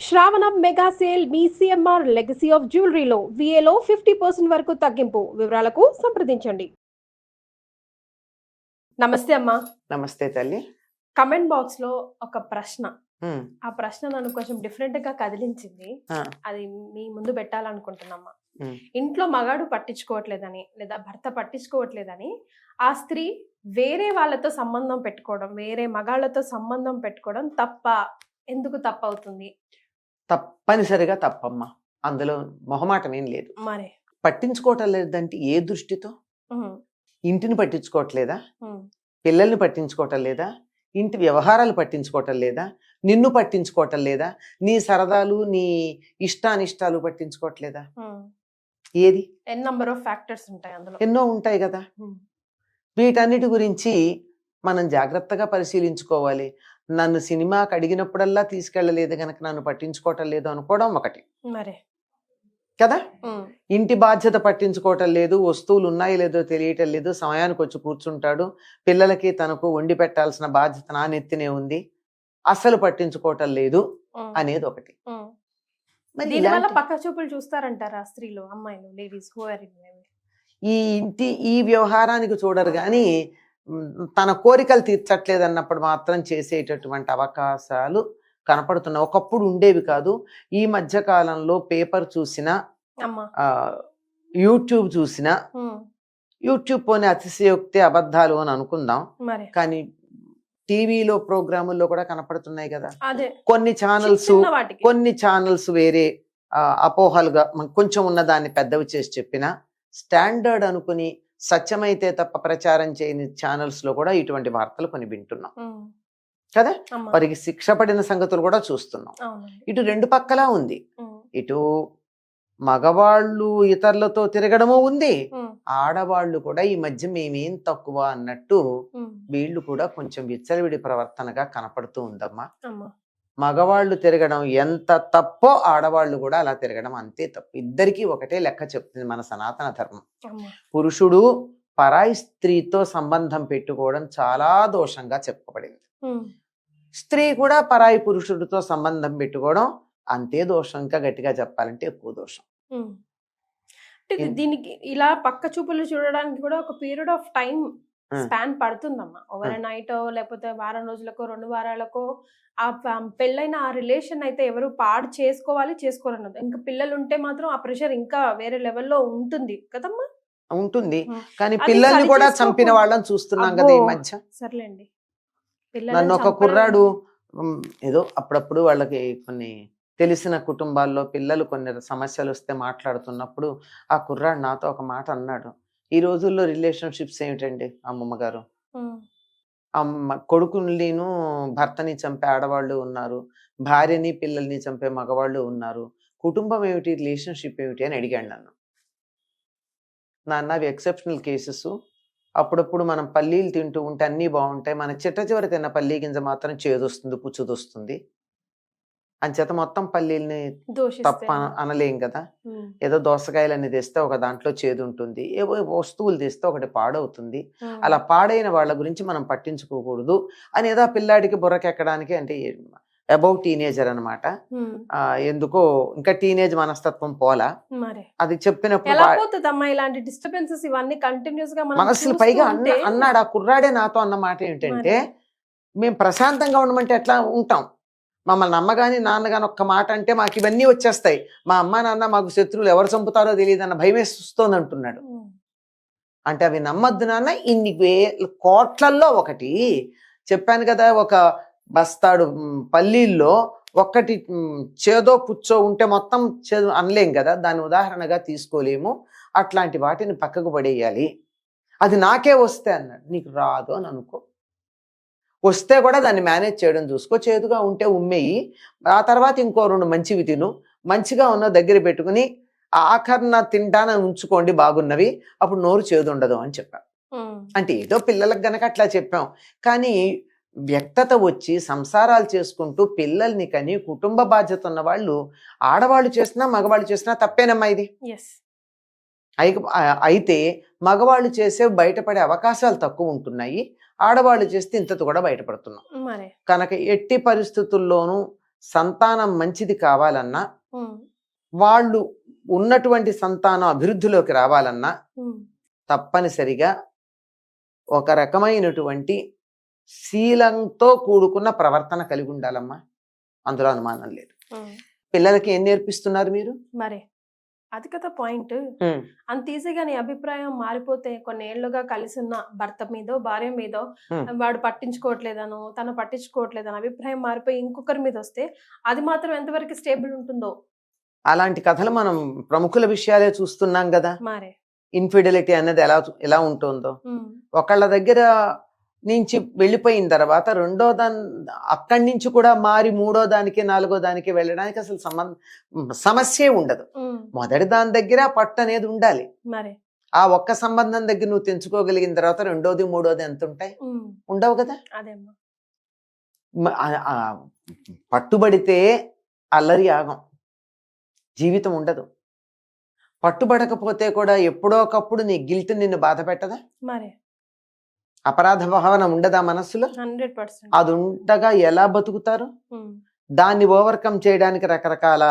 శ్రావణం mega sale మీ CMR legacy of జ్యువెలరీలో విఏలో 50% వరకు తగ్గింపు. వివరాలకు సంప్రదించండి. నమస్తే అమ్మా. నమస్తే తల్లి. కమెంట్ బాక్స్ లో ఒక ప్రశ్న, ఉమ్, ఆ ప్రశ్న నన్ను కొంచెం డిఫరెంట్ గా కదిలించింది. ఆ, అది మీ ముందు పెట్టాలనుకుంటున్నామ్మా. ఉమ్, ఇంట్లో మగాడు పట్టించుకోవట్లేదని లేదా భర్త పట్టించుకోవట్లేదని ఆ స్త్రీ వేరే వాళ్ళతో సంబంధం పెట్టుకోవడం, వేరే మగాళ్ళతో సంబంధం పెట్టుకోవడం తప్ప? ఎందుకు తప్పవుతుంది తప్పనిసరిగా తప్పమ్మా. అందులో మొహమాటం ఏం లేదు. మరి? పట్టించుకోవటం లేదంటే ఏ దృష్టితో? ఉమ్, ఇంటిని పట్టించుకోవట్లేదా? ఉమ్, పిల్లల్ని పట్టించుకోవటం లేదా? ఇంటి వ్యవహారాలు పట్టించుకోవటం లేదా? నిన్ను పట్టించుకోవటం లేదా? నీ సరదాలు నీ ఇష్టానిష్టాలు పట్టించుకోవట్లేదా? ఉమ్. ఏది? ఎన్ నంబర్ ఆఫ్ ఫ్యాక్టర్స్ ఉంటాయి అందులో. ఎన్నో ఉంటాయి కదా. వీటన్నిటి గురించి మనం జాగ్రత్తగా పరిశీలించుకోవాలి. నన్ను సినిమాకి అడిగినప్పుడల్లా తీసుకెళ్ళలేదు గనక నన్ను పట్టించుకోవటం లేదు అనుకోవడం ఒకటి మరి కదా. ఇంటి బాధ్యత పట్టించుకోవటం లేదు, వస్తువులు ఉన్నాయో లేదో తెలియటం లేదు, సమయానికి వచ్చి కూర్చుంటాడు, పిల్లలకి తనకు వండి పెట్టాల్సిన బాధ్యత నా నెత్తినే ఉంది, అస్సలు పట్టించుకోవటం లేదు అనేది ఒకటి. మరి దీనివల్ల పక్క చూపులు చూస్తారంటారా స్త్రీలు, అమ్మాయిలు, లేడీస్? ఈ వ్యవహారానికి చూడరు కానీ తన కోరికలు తీర్చట్లేదు అన్నప్పుడు మాత్రం చేసేటటువంటి అవకాశాలు కనపడుతున్నాయి. ఒకప్పుడు ఉండేవి కాదు. ఈ మధ్య కాలంలో పేపర్ చూసినా, యూట్యూబ్ చూసినా, యూట్యూబ్ పోనీ అతిశయోక్తి అబద్ధాలు అని అనుకుందాం, కానీ టీవీలో ప్రోగ్రాముల్లో కూడా కనపడుతున్నాయి కదా. కొన్ని ఛానల్స్ వేరే అపోహలుగా కొంచెం ఉన్న దాన్ని పెద్దవి చేసి చెప్పినా, స్టాండర్డ్ అనుకుని సత్యమైతే తప్ప ప్రచారం చేయని ఛానల్స్ లో కూడా ఇటువంటి వార్తలు కొన్ని వింటున్నాం కదా. వారికి శిక్ష పడిన సంగతులు కూడా చూస్తున్నాం. ఇటు రెండు పక్కలా ఉంది. ఇటు మగవాళ్ళు ఇతరులతో తిరగడము ఉంది, ఆడవాళ్ళు కూడా ఈ మధ్య మేమేం తక్కువ అన్నట్టు వీళ్ళు కూడా కొంచెం విచ్చలవిడి ప్రవర్తనగా కనపడుతూ ఉందమ్మా. మగవాళ్ళు తిరగడం ఎంత తప్పో ఆడవాళ్ళు కూడా అలా తిరగడం అంతే తప్పు. ఇద్దరికీ ఒకటే లెక్క చెప్తుంది మన సనాతన ధర్మం. పురుషుడు పరాయి స్త్రీతో సంబంధం పెట్టుకోవడం చాలా దోషంగా చెప్పబడింది. స్త్రీ కూడా పరాయి పురుషుడితో సంబంధం పెట్టుకోవడం అంతే దోషం. ఇంకా గట్టిగా చెప్పాలంటే ఎక్కువ దోషం. దీనికి ఇలా పక్క చూపులు చూడడానికి కూడా ఒక పీరియడ్ ఆఫ్ టైం స్పాన్ పడుతుందమ్మా. ఓవర్ నైట్ లేకపోతే వారం రోజులకో 2 వారాలకో ఆ పెళ్ళైన ఆ రిలేషన్ అయితే ఎవరు పాడు చేసుకోవాలన్నది. ఇంకా పిల్లలు ఉంటే మాత్రం ఆ ప్రెషర్ ఇంకా వేరే లెవెల్లో ఉంటుంది కదమ్మా. ఉంటుంది, కానీ పిల్లల్ని కూడా చంపిన వాళ్ళని చూస్తున్నాం కదా ఈ మధ్య. సర్లేండి, నన్ను ఒక కుర్రాడు ఏదో అప్పుడప్పుడు వాళ్ళకి కొన్ని తెలిసిన కుటుంబాల్లో పిల్లలు కొన్ని సమస్యలు వస్తే మాట్లాడుతున్నప్పుడు ఆ కుర్రాడు నాతో ఒక మాట అన్నాడు. ఈ రోజుల్లో రిలేషన్షిప్స్ ఏమిటండి అమ్మమ్మ గారు, కొడుకుని భర్తని చంపే ఆడవాళ్ళు ఉన్నారు, భార్యని పిల్లల్ని చంపే మగవాళ్ళు ఉన్నారు, కుటుంబం ఏమిటి, రిలేషన్షిప్ ఏమిటి అని అడిగాడు నన్ను. నాన్న అవి ఎక్సెప్షనల్ కేసెస్. అప్పుడప్పుడు మనం పల్లీలు తింటూ ఉంటే అన్నీ బాగుంటాయి, మన చిట్ట చివరి తిన్న పల్లీ గింజ మాత్రం చేదొస్తుంది, పుచ్చుదొస్తుంది. అంచేత మొత్తం పల్లీల్ని తప్ప అనలేం కదా. ఏదో దోసకాయలన్నీ తెస్తే ఒక దాంట్లో చేదు ఉంటుంది, ఏవో వస్తువులు తెస్తే ఒకటి పాడవుతుంది. అలా పాడైన వాళ్ళ గురించి మనం పట్టించుకోకూడదు అని ఏదో పిల్లాడికి బుర్రకెక్కడానికి, అంటే అబౌట్ టీనేజర్ అనమాట. ఎందుకో ఇంకా టీనేజ్ మనస్తత్వం పోలా. అది చెప్పినప్పుడు మనసులు పైగా అన్నాడు ఆ కుర్రాడే నాతో అన్న మాట ఏమిటంటే, మేము ప్రశాంతంగా ఉండమంటే ఎట్లా ఉంటాం, మమ్మల్ని అమ్మగాని నాన్నగాని ఒక్క మాట అంటే మాకు ఇవన్నీ వచ్చేస్తాయి, మా అమ్మ నాన్న మాకు శత్రువులు ఎవరు చంపుతారో తెలియదు అన్న భయం వేస్తోంది అంటున్నాడు. అంటే అవి నమ్మద్దు నాన్న, ఇన్ని కోట్లల్లో ఒకటి చెప్పాను కదా, ఒక బస్తాడు పల్లీల్లో ఒక్కటి చేదో పుచ్చో ఉంటే మొత్తం చేదు అనలేం కదా, దాని ఉదాహరణగా తీసుకోలేము. అట్లాంటి వాటిని పక్కకు పడేయాలి. అది నాకే వస్తే అన్నాడు. నీకు రాదు అని అనుకో, వస్తే కూడా దాన్ని మేనేజ్ చేయడం చూసుకో. చేదుగా ఉంటే ఉమ్మేయి, ఆ తర్వాత ఇంకో 2 మంచివి తిను, మంచిగా ఉన్న దగ్గర పెట్టుకుని ఆఖరణ తింటానని ఉంచుకోండి బాగున్నవి, అప్పుడు నోరు చేదు ఉండదు అని చెప్పాం. అంటే ఏదో పిల్లలకు గనక అట్లా చెప్పాం, కానీ వ్యక్తత వచ్చి సంసారాలు చేసుకుంటూ పిల్లల్ని కని కుటుంబ బాధ్యత ఉన్న వాళ్ళు ఆడవాళ్ళు చేసినా మగవాళ్ళు చేసినా తప్పేనమ్మా ఇది. అయితే మగవాళ్ళు చేసే బయటపడే అవకాశాలు తక్కువ ఉంటున్నాయి, ఆడవాళ్ళు చేస్తే ఇంతతో కూడా బయటపడుతున్నాం. కనుక ఎట్టి పరిస్థితుల్లోనూ సంతానం మంచిది కావాలన్నా, ఉమ్, వాళ్ళు ఉన్నటువంటి సంతానం అభివృద్ధిలోకి రావాలన్నా ఉమ్, తప్పనిసరిగా ఒక రకమైనటువంటి శీలంతో కూడుకున్న ప్రవర్తన కలిగి ఉండాలమ్మా. అందులో అనుమానం లేదు. ఉమ్. పిల్లలకి ఏం నేర్పిస్తున్నారు మీరు? మరి అది కదా పాయింట్. అంత ఈజీగా నీ అభిప్రాయం మారిపోతే కొన్నేళ్లుగా కలిసి ఉన్న భర్త మీదో భార్య మీదో వాడు పట్టించుకోవట్లేదనో తను పట్టించుకోవట్లేదని అభిప్రాయం మారిపోయి ఇంకొకరి మీద వస్తే అది మాత్రం ఎంతవరకు స్టేబుల్ ఉంటుందో. అలాంటి కథలు మనం ప్రముఖుల విషయాలే చూస్తున్నాం కదా. మరి ఇన్ఫిడెలిటీ అనేది ఎలా ఉంటుందో, ఒకళ్ళ దగ్గర నుంచి వెళ్ళిపోయిన తర్వాత అక్కడి నుంచి కూడా మారి మూడో దానికి నాలుగో దానికి వెళ్ళడానికి అసలు సమస్యే ఉండదు. మొదటి దాని దగ్గర పట్టు అనేది ఉండాలి. మరి ఆ ఒక్క సంబంధం దగ్గర నువ్వు తెంచుకోగలిగిన తర్వాత రెండోది మూడోది ఎంత ఉంటాయి? ఉండవు కదా. పట్టుబడితే అల్లరి ఆగం, జీవితం ఉండదు. పట్టుబడకపోతే కూడా ఎప్పుడో ఒకప్పుడు నీ గిల్ట్ నిన్ను బాధ పెట్టదా? మరి అపరాధ భావన ఉండదా మనస్సులో? 100%. అది ఉండగా ఎలా బతుకుతారు? దాన్ని ఓవర్కమ్ చేయడానికి రకరకాల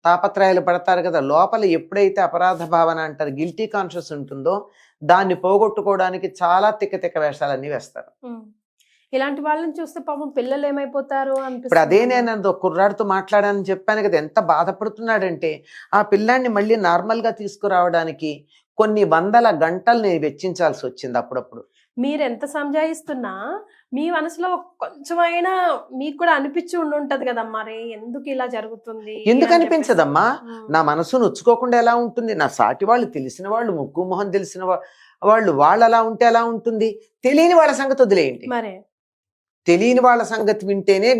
తాపత్రయాలు పడతారు కదా. లోపల ఎప్పుడైతే అపరాధ భావన అంటారు, గిల్టీ కాన్షియస్ ఉంటుందో దాన్ని పోగొట్టుకోవడానికి చాలా తిక్క వేషాలన్నీ వేస్తారు. ఇలాంటి వాళ్ళని చూస్తే పాపం పిల్లలు ఏమైపోతారు ఇప్పుడు అదే నేను కుర్రాడితో మాట్లాడానని చెప్పాను కదా, ఎంత బాధపడుతున్నాడంటే ఆ పిల్లాన్ని మళ్ళీ నార్మల్ గా తీసుకురావడానికి కొన్ని వందల గంటల్ని వెచ్చించాల్సి వచ్చింది. అప్పుడప్పుడు మీరెంత సంజాయిస్తున్నా మీ మనసులో కొంచెమైనా మీకు కూడా అనిపించి ఉండుంటది కదా, మరి ఎందుకు ఇలా జరుగుతుంది? ఎందుకు అనిపించదమ్మా? నా మనసు నొచ్చుకోకుండా ఎలా ఉంటుంది? నా సాటి వాళ్ళు, తెలిసిన వాళ్ళు, ముక్కు మొహం తెలిసిన వాళ్ళు అలా ఉంటే ఎలా ఉంటుంది? తెలియని వాళ్ళ సంగతి వదిలేయండి. మరే తెలియని వాళ్ళ సంగతి వింటేనే,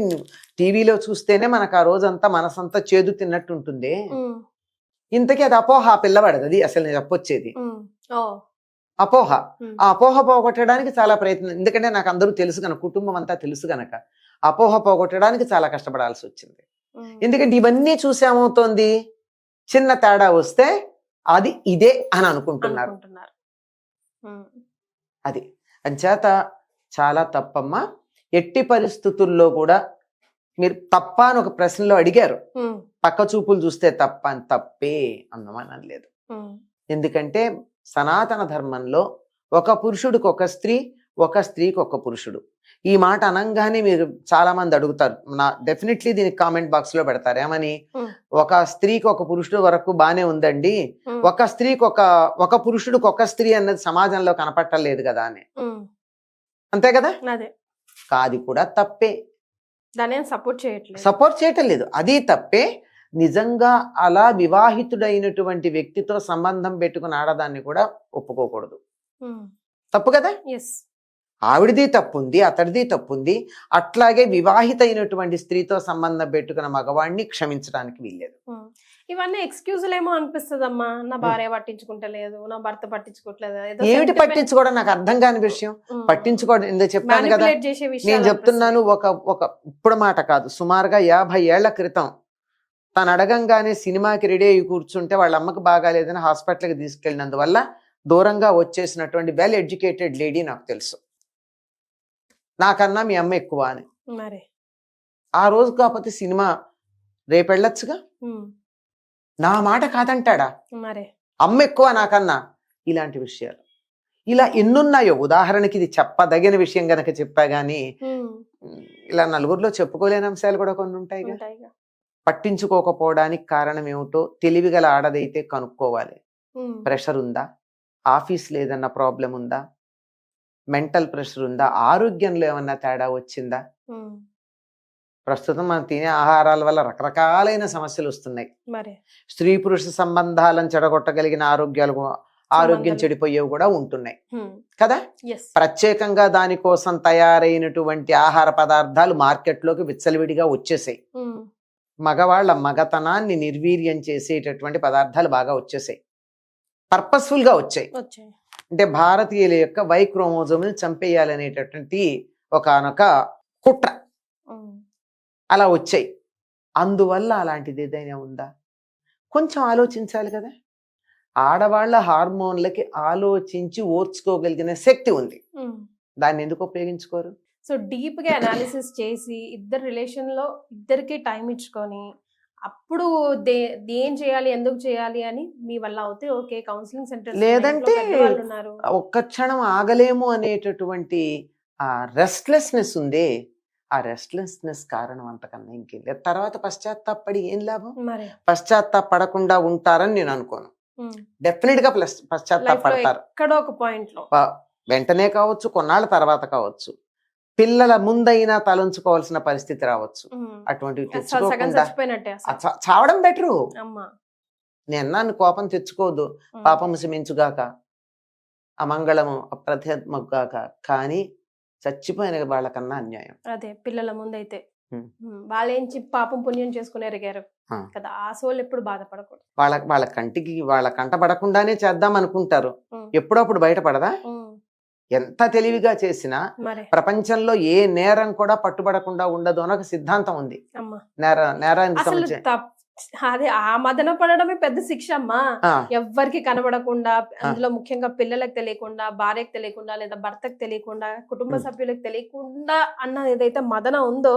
టీవీలో చూస్తేనే మనకు ఆ రోజంతా మనసంతా చేదు తిన్నట్టు ఉంటుంది. ఇంతకీ అది అపోహ, పిల్లవాడది. అది అసలు నేను చెప్పొచ్చేది అపోహ. ఆ అపోహ పోగొట్టడానికి చాలా ప్రయత్నం. ఎందుకంటే నాకు అందరూ తెలుసు కనుక, కుటుంబం అంతా తెలుసు కనుక అపోహ పోగొట్టడానికి చాలా కష్టపడాల్సి వచ్చింది. ఎందుకంటే ఇవన్నీ చూసేమవుతోంది, చిన్న తేడా వస్తే అది ఇదే అని అనుకుంటున్నారు. అది అంచేత చాలా తప్పమ్మా. ఎట్టి పరిస్థితుల్లో కూడా మీరు తప్ప అని ఒక ప్రశ్నలో అడిగారు, పక్క చూపులు చూస్తే తప్ప అని. తప్పే అందమానం లేదు. ఎందుకంటే సనాతన ధర్మంలో ఒక పురుషుడికి ఒక స్త్రీ, ఒక స్త్రీకి ఒక పురుషుడు. ఈ మాట అనంగానే మీరు చాలా మంది అడుగుతారు, డెఫినెట్లీ దీనికి కామెంట్ బాక్స్ లో పెడతారు ఏమని, ఒక స్త్రీకి ఒక పురుషుడు వరకు బానే ఉందండి, ఒక స్త్రీకి ఒక పురుషుడికి ఒక స్త్రీ అన్నది సమాజంలో కనపట్టలేదు కదా అని. అంతే కదా. కాది కూడా తప్పే, సపోర్ట్ చేయటం లేదు, అది తప్పే. నిజంగా అలా వివాహితుడైనటువంటి వ్యక్తితో సంబంధం పెట్టుకుని ఆడదాన్ని కూడా ఒప్పుకోకూడదు. తప్పు కదా. ఆవిడది తప్పుంది, అతడిది తప్పుంది. అట్లాగే వివాహిత అయినటువంటి స్త్రీతో సంబంధం పెట్టుకున్న మగవాడిని క్షమించడానికి వీల్లేదు. ఇవన్నీ ఎక్స్క్యూజులు ఏమో అనిపిస్తుందమ్మా. నా భార్య పట్టించుకుంటలేదు, నా భర్త పట్టించుకోవట్లేదు. ఏమిటి పట్టించుకోవడం? నాకు అర్థం కాని విషయం. పట్టించుకోవడం ఎందుకు చెప్పాను కదా. నేను చెప్తున్నాను, ఇప్పుడు మాట కాదు, సుమారుగా 50 ఏళ్ల క్రితం తను అడగంగానే సినిమాకి రెడీ అయ్యి కూర్చుంటే వాళ్ళ అమ్మకి బాగాలేదని హాస్పిటల్కి తీసుకెళ్ళినందువల్ల దూరంగా వచ్చేసినటువంటి వెల్ ఎడ్యుకేటెడ్ లేడీ నాకు తెలుసు. నాకన్నా మీ అమ్మ ఎక్కువ అని. ఆ రోజు కాకపోతే సినిమా రేపు వెళ్ళొచ్చుగా. నా మాట కాదంటాడా? అమ్మ ఎక్కువ నాకన్నా. ఇలాంటి విషయాలు ఇలా ఎన్నున్నాయో. ఉదాహరణకి ఇది చెప్పదగిన విషయం గనక చెప్పా గానీ ఇలా నలుగురిలో చెప్పుకోలేని అంశాలు కూడా కొన్ని ఉంటాయి. పట్టించుకోకపోవడానికి కారణం ఏమిటో తెలివిగల ఆడదైతే కనుక్కోవాలి. ప్రెషర్ ఉందా, ఆఫీస్లో ఏదన్నా ప్రాబ్లం ఉందా, మెంటల్ ప్రెషర్ ఉందా, ఆరోగ్యంలో ఏమన్నా తేడా వచ్చిందా? ప్రస్తుతం మనం తినే ఆహారాల వల్ల రకరకాలైన సమస్యలు వస్తున్నాయి. స్త్రీ పురుష సంబంధాలను చెడగొట్టగలిగిన ఆరోగ్యం చెడిపోయేవి కూడా ఉంటున్నాయి కదా. ప్రత్యేకంగా దానికోసం తయారైనటువంటి ఆహార పదార్థాలు మార్కెట్లోకి విచ్చలవిడిగా వచ్చేసాయి. మగవాళ్ల మగతనాన్ని నిర్వీర్యం చేసేటటువంటి పదార్థాలు బాగా వచ్చేసాయి, పర్పస్ఫుల్ గా వచ్చాయి. అంటే భారతీయుల యొక్క వై క్రోమోజోమ్ చంపేయాలనేటటువంటి ఒకనొక కుట్ర అలా వచ్చాయి. అందువల్ల అలాంటిది ఏదైనా ఉందా? కొంచెం ఆలోచించాలి కదా. ఆడవాళ్ల హార్మోన్లకి ఆలోచించి ఓర్చుకోగలిగిన శక్తి ఉంది, దాన్ని ఎందుకు ఉపయోగించుకోరు? సో డీప్ గా అనాలిసిస్ చేసి ఇద్దరు రిలేషన్ లో ఇద్దరికి టైం ఇచ్చుకొని అప్పుడు ఏం చేయాలి ఎందుకు చేయాలి అని మీ వల్ల అవుతే ఓకే. కౌన్సిలింగ్ సెంటర్స్ లేదంటే పెద్దవాళ్ళు ఉన్నారు. ఒక్క క్షణం ఆగలేము అనేటటువంటి ఆ రెస్ట్లెస్నెస్ ఉందే, ఆ రెస్ట్లెస్నెస్ కారణం అంతకన్నా ఇంకేం లేదు. తర్వాత పశ్చాత్తాపడి ఏం లాభం? మరి పశ్చాత్తాపడకుండా ఉంటారని నేను అనుకోను. డెఫినెట్ గా లైఫ్ లో పశ్చాత్తాపడతారు. ఎక్కడో ఒక పాయింట్ లో. వెంటనే కావచ్చు, కొన్నాళ్ళ తర్వాత కావచ్చు, పిల్లల ముందైనా తలంచుకోవాల్సిన పరిస్థితి రావచ్చు. అటువంటివి సగం తెచ్చుకోకుండా చచ్చిపోయినట్టే అసలు. చావడం బెటరు. అమ్మా. నేను అన్నాను, కోపం తెచ్చుకోవద్దు, పాపము శమించుగాక, అమంగళము అప్రధ్యాత్మగాక, కానీ చచ్చిపోయిన వాళ్ళకన్నా అన్యాయం. అదే పిల్లల ముందైతే వాళ్ళేంచి పాపం పుణ్యం చేసుకుని ఎరిగారు కదా, ఆ సోల్ ఎప్పుడు బాధపడకూడదు. వాళ్ళ కంటికి వాళ్ళ కంట పడకుండానే చేద్దాం అనుకుంటారు, ఎప్పుడప్పుడు బయటపడదా? ఎంత తెలివిగా చేసినా ప్రపంచంలో ఏ నేరం కూడా పట్టుబడకుండా ఉండదు అని ఒక సిద్ధాంతం ఉంది. నేరానికి సంబంధించి అదే ఆ మదన పడడమే పెద్ద శిక్ష అమ్మా. ఎవ్వరికి కనబడకుండా, అందులో ముఖ్యంగా పిల్లలకు తెలియకుండా, భార్యకు తెలియకుండా, లేదా భర్తకు తెలియకుండా, కుటుంబ సభ్యులకు తెలియకుండా అన్న ఏదైతే మదన ఉందో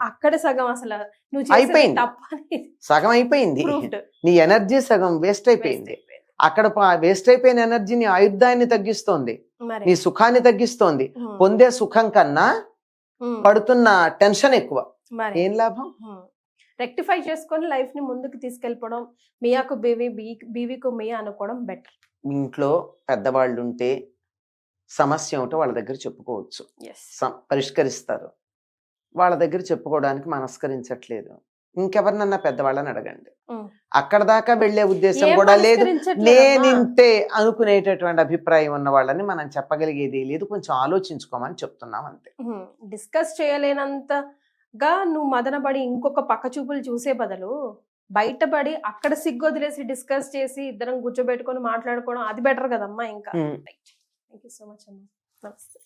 అక్కడ సగం అసలు నువ్వు అయిపోయింది, సగం అయిపోయింది. నీ ఎనర్జీ సగం వేస్ట్ అయిపోయింది. అక్కడ వేస్ట్ అయిపోయిన ఎనర్జీని ఆయుర్దాయాన్ని తగ్గిస్తోంది, నీ సుఖాన్ని తగ్గిస్తోంది. పొందే సుఖం కన్నా పడుతున్న టెన్షన్ ఎక్కువ. ఏం లాభం? రెక్టిఫై చేసుకొని లైఫ్ ని ముందుకు తీసుకెళ్ళిపోవడం, మియాకు బీవీ, బీవీకు మియా అనుకోవడం బెటర్. ఇంట్లో పెద్దవాళ్ళు ఉంటే సమస్య ఉంటే వాళ్ళ దగ్గర చెప్పుకోవచ్చు, పరిష్కరిస్తారు. వాళ్ళ దగ్గర చెప్పుకోవడానికి మనస్కరించట్లేదు, ఇంకెవరినన్నా పెద్దవాళ్ళని అడగండి. అక్కడ దాకా వెళ్లే ఉద్దేశం కూడా లేదు, నేనింతే అనుకునేటటువంటి అభిప్రాయం ఉన్న వాళ్ళని మనం చెప్పగలిగేది లేదు, కొంచెం ఆలోచించుకోమని చెప్తున్నాం అంతే. డిస్కస్ చేయలేనంతగా నువ్వు మదనపడి ఇంకొక పక్క చూపులు చూసే బదులు బయటపడి అక్కడ సిగ్గు వదిలేసి డిస్కస్ చేసి ఇద్దరం కూర్చోబెట్టుకొని మాట్లాడుకోవడం అది బెటర్ కదమ్మా. ఇంకా థ్యాంక్ యూ సో మచ్ అమ్మా. నమస్తే.